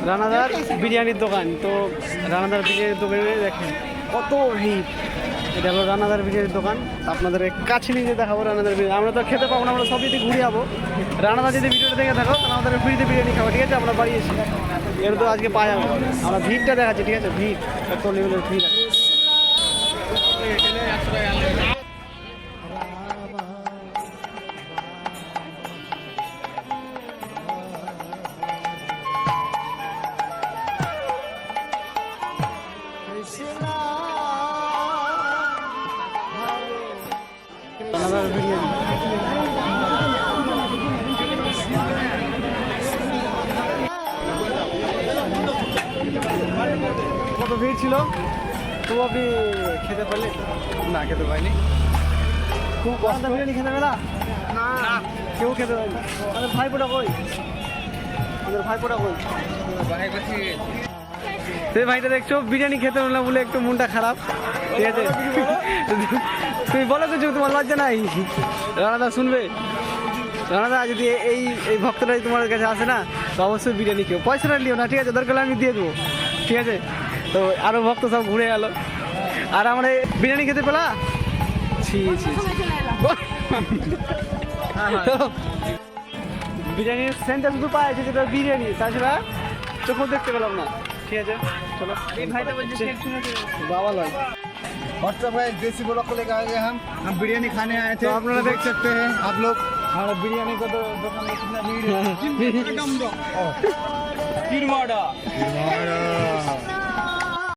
রানাদার বিরিয়ানির দোকান। তো রানাদার বিরিয়ানির দোকানে দেখেন কত ভিড়। এটা হলো রানাদার বিরিয়ানির দোকান। আপনাদের কাছে নিয়ে দেখাবো রানাদার বিরিয়ানি। আমরা তো খেতে পাবো না, আমরা সব যদি ঘুরে যাবো। রানাদার যদি ভিডিওটা দেখে থাকো তাহলে আমাদের ফ্রিতে বিরিয়ানি খাবো, ঠিক আছে? আমরা বাড়ি এসে এটা তো আজকে পাওয়া যাবে। আমরা ভিড়টা দেখাচ্ছি, ঠিক আছে? ভিড় কত লেভেলের ভিড় আছে। রানাদার বিরিয়ানি কত ভিড় ছিল, তো আপনি খেতে পারলেন? না, খেতে পাইনি। খুব কষ্ট। বিরিয়ানি খেতে পেলা না? কেউ খেতে পারেনি। আমাদের ভাইপোটা কই? আমাদের ভাইপোটা কই? সেই ভাইটা দেখছো বিরিয়ানি খেতে হলো না বলে একটু মনটা খারাপ, ঠিক আছে? তুমি বলো কিছু, তোমার লজ্জা নাই? রানাদা শুনবে? রানাদা যদি এই এই ভক্তটা যদি তোমার কাছে আসে না, তো অবশ্যই বিরিয়ানি খেও। পয়সাটা নিও না, ঠিক আছে? দরকার হলে আমি দিয়ে দেবো, ঠিক আছে? তো আরও ভক্ত সব ঘুরে গেল। আর আমরা বিরিয়ানি খেতে পেলা? ছি ছি ছি। বিরিয়ানির সেন্টটা শুধু পাইছে, যেটা বিরিয়ানি, তাছাড়া চোখও দেখতে পেলাম না, ঠিক আছে? চলো। এই ভাইটা বলছে বাবা লয়। व्हाट्सअप है, देसी ब्लॉग को लेकर आ गए हम बिरयानी खाने आए थे। तो आप लोग देख सकते हैं आप लोग हमारा बिरयानी का तो दुकान में कितना भीड़ है।